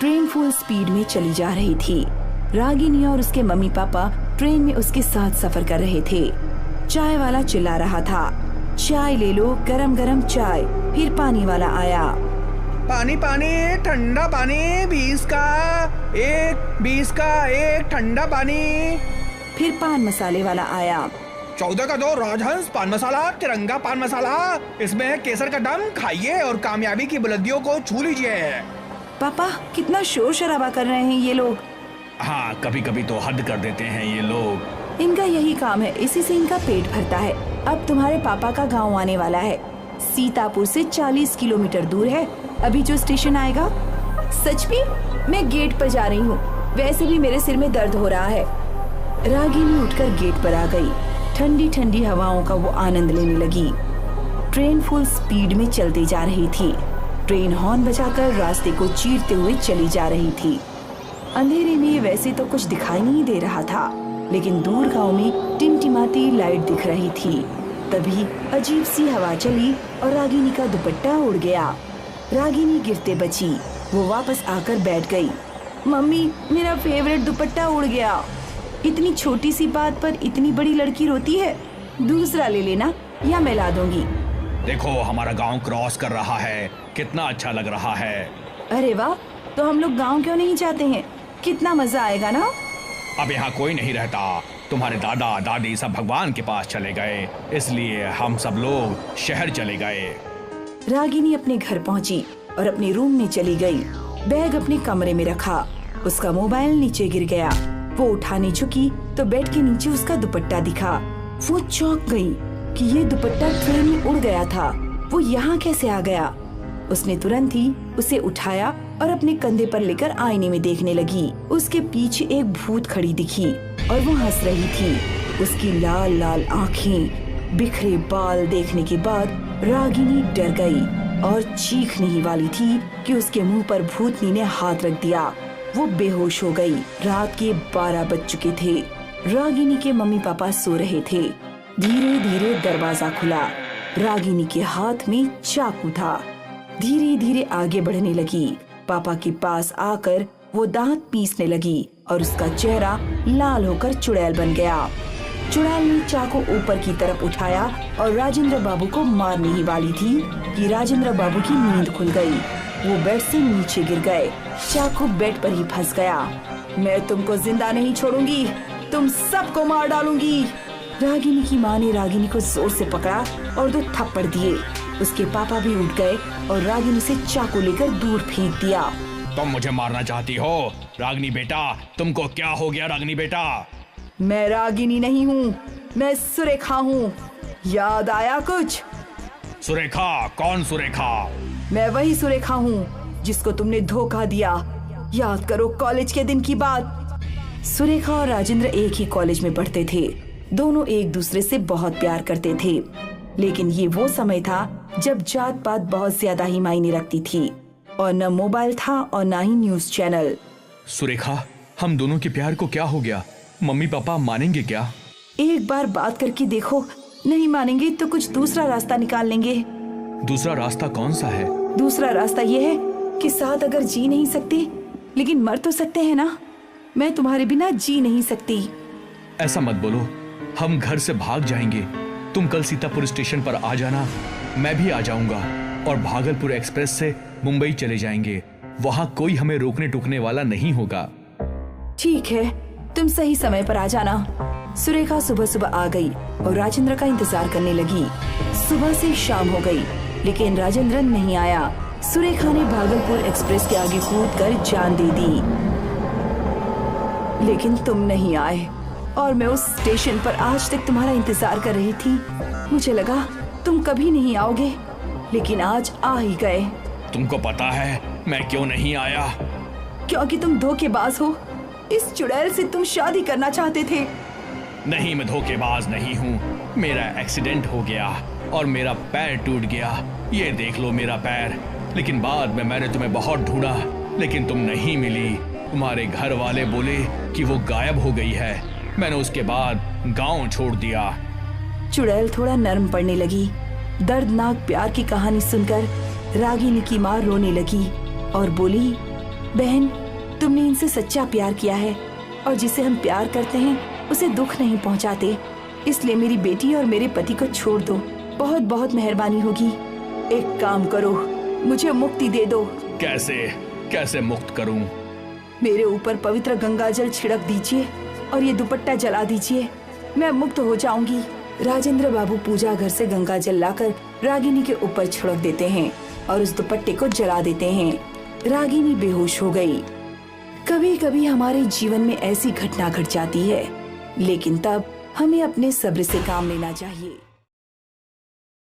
Train full speed में चली जा रही थी। रागिनी और उसके मम्मी पापा ट्रेन में उसके साथ सफर कर रहे थे। चाय वाला चिल्ला रहा था, चाय ले लो, गरम गरम चाय। फिर पानी वाला आया, पानी पानी, ठंडा पानी, 20 का एक ठंडा पानी। फिर पान मसाले वाला आया, 14 का 2 राजहंस पान मसाला, तिरंगा पान मसाला, इसमें है केसर का दम, खाइए और कामयाबी की बुलंदियों को छू लीजिए। पापा कितना शोर शराबा कर रहे हैं ये लोग। हाँ, कभी कभी तो हद कर देते हैं ये लोग। इनका यही काम है, इसी से इनका पेट भरता है। अब तुम्हारे पापा का गांव आने वाला है। सीतापुर से 40 किलोमीटर दूर है अभी जो स्टेशन आएगा। सच में मैं गेट पर जा रही हूँ, वैसे भी मेरे सिर में दर्द हो रहा है। रागिनी उठकर गेट पर आ गई। ठंडी ठंडी हवाओं का वो आनंद लेने लगी। ट्रेन फुल स्पीड में चलती जा रही थी। ट्रेन हॉर्न बजाकर रास्ते को चीरते हुए चली जा रही थी। अंधेरे में वैसे तो कुछ दिखाई नहीं दे रहा था, लेकिन दूर गांव में टिमटिमाती लाइट दिख रही थी। तभी अजीब सी हवा चली और रागिनी का दुपट्टा उड़ गया। रागिनी गिरते बची। वो वापस आकर बैठ गई। मम्मी, मेरा फेवरेट दुपट्टा उड़ गया। इतनी छोटी सी बात पर इतनी बड़ी लड़की रोती है। दूसरा ले लेना या मैं ला दूंगी। देखो, हमारा गांव क्रॉस कर रहा है, कितना अच्छा लग रहा है। अरे वाह, तो हम लोग गांव क्यों नहीं जाते हैं? कितना मजा आएगा ना। अब यहाँ कोई नहीं रहता, तुम्हारे दादा दादी सब भगवान के पास चले गए, इसलिए हम सब लोग शहर चले गए। रागिनी अपने घर पहुंची और अपने रूम में चली गई। बैग अपने कमरे में रखा। उसका मोबाइल नीचे गिर गया। वो उठाने झुकी तो बेड के नीचे उसका दुपट्टा दिखा। वो चौंक गई कि ये दुपट्टा ट्रेन में उड़ गया था। वो यहाँ कैसे आ गया? उसने तुरंत ही उसे उठाया और अपने कंधे पर लेकर आईने में देखने लगी। उसके पीछे एक भूत खड़ी दिखी और वो हंस रही थी। उसकी लाल लाल आँखें, बिखरे बाल देखने के बाद रागिनी डर गई और चीखने ही वाली थी कि उसके मुंह पर भूतनी ने हाथ रख दिया। वो बेहोश हो गई। रात के 12 बज चुके थे। रागिनी के मम्मी पापा सो रहे थे। धीरे धीरे दरवाजा खुला। रागिनी के हाथ में चाकू था। धीरे धीरे आगे बढ़ने लगी। पापा के पास आकर वो दांत पीसने लगी और उसका चेहरा लाल होकर चुड़ैल बन गया। चुड़ैल ने चाकू ऊपर की तरफ उठाया और राजेंद्र बाबू को मारने ही वाली थी कि राजेंद्र बाबू की नींद खुल गई। वो बेड से नीचे गिर गए। चाकू बेड पर ही फंस गया। मैं तुमको जिंदा नहीं छोड़ूंगी, तुम सबको मार डालूंगी। रागिनी की माँ ने रागिनी को जोर से पकड़ा और 2 थप्पड़ दिए। उसके पापा भी उठ गए और रागिनी से चाकू लेकर दूर फेंक दिया। तुम मुझे मारना चाहती हो? रागिनी बेटा, तुमको क्या हो गया? रागिनी बेटा, मैं रागिनी नहीं हूँ, मैं सुरेखा हूँ। याद आया कुछ? सुरेखा? कौन सुरेखा? मैं वही सुरेखा हूँ जिसको तुमने धोखा दिया। याद करो कॉलेज के दिन की बात। सुरेखा और राजेंद्र एक ही कॉलेज में पढ़ते थे। दोनों एक दूसरे से बहुत प्यार करते थे, लेकिन ये वो समय था जब जात पात बहुत ज्यादा ही मायने रखती थी और न मोबाइल था और न ही न्यूज चैनल। सुरेखा, हम दोनों के प्यार को क्या हो गया? मम्मी पापा मानेंगे क्या? एक बार बात करके देखो, नहीं मानेंगे तो कुछ दूसरा रास्ता निकाल लेंगे। दूसरा रास्ता कौन सा है? दूसरा रास्ता ये है कि साथ अगर जी नहीं सकते लेकिन मर तो सकते हैं ना। मैं तुम्हारे बिना जी नहीं सकती। ऐसा मत बोलो, हम घर से भाग जाएंगे। तुम कल सीतापुर स्टेशन पर आ जाना, मैं भी आ जाऊंगा और भागलपुर एक्सप्रेस से मुंबई चले जाएंगे। वहाँ कोई हमें रोकने टोकने वाला नहीं होगा। ठीक है, तुम सही समय पर आ जाना। सुरेखा सुबह सुबह आ गई और राजेंद्र का इंतजार करने लगी। सुबह से शाम हो गई, लेकिन राजेंद्र नहीं आया। सुरेखा ने भागलपुर एक्सप्रेस के आगे कूदकर जान दे दी, लेकिन तुम नहीं आए और मैं उस स्टेशन पर आज तक तुम्हारा इंतजार कर रही थी। मुझे लगा तुम कभी नहीं आओगे, लेकिन आज आ ही गए। तुमको पता है मैं क्यों नहीं आया? क्योंकि तुम धोखेबाज हो। इस चुड़ैल से तुम शादी करना चाहते थे। नहीं, मैं धोखेबाज नहीं हूँ। मेरा एक्सीडेंट हो गया और मेरा पैर टूट गया। ये देख लो मेरा पैर। लेकिन बाद में मैंने तुम्हें बहुत ढूंढा, लेकिन तुम नहीं मिली। तुम्हारे घर वाले बोले कि वो गायब हो गई है। मैंने उसके बाद गांव छोड़ दिया। चुड़ैल थोड़ा नर्म पड़ने लगी। दर्दनाक प्यार की कहानी सुनकर रागिनी की माँ रोने लगी और बोली, बहन, तुमने इनसे सच्चा प्यार किया है और जिसे हम प्यार करते हैं उसे दुख नहीं पहुंचाते, इसलिए मेरी बेटी और मेरे पति को छोड़ दो। बहुत बहुत मेहरबानी होगी। एक काम करो, मुझे मुक्ति दे दो। कैसे कैसे मुक्त करूं? मेरे ऊपर पवित्र गंगाजल छिड़क दीजिए और ये दुपट्टा जला दीजिए, मैं मुक्त हो जाऊंगी। राजेंद्र बाबू पूजा घर से गंगाजल लाकर रागिनी के ऊपर छिड़क देते हैं और उस दुपट्टे को जला देते हैं। रागिनी बेहोश हो गई। कभी कभी हमारे जीवन में ऐसी घटना घट जाती है, लेकिन तब हमें अपने सब्र से काम लेना चाहिए।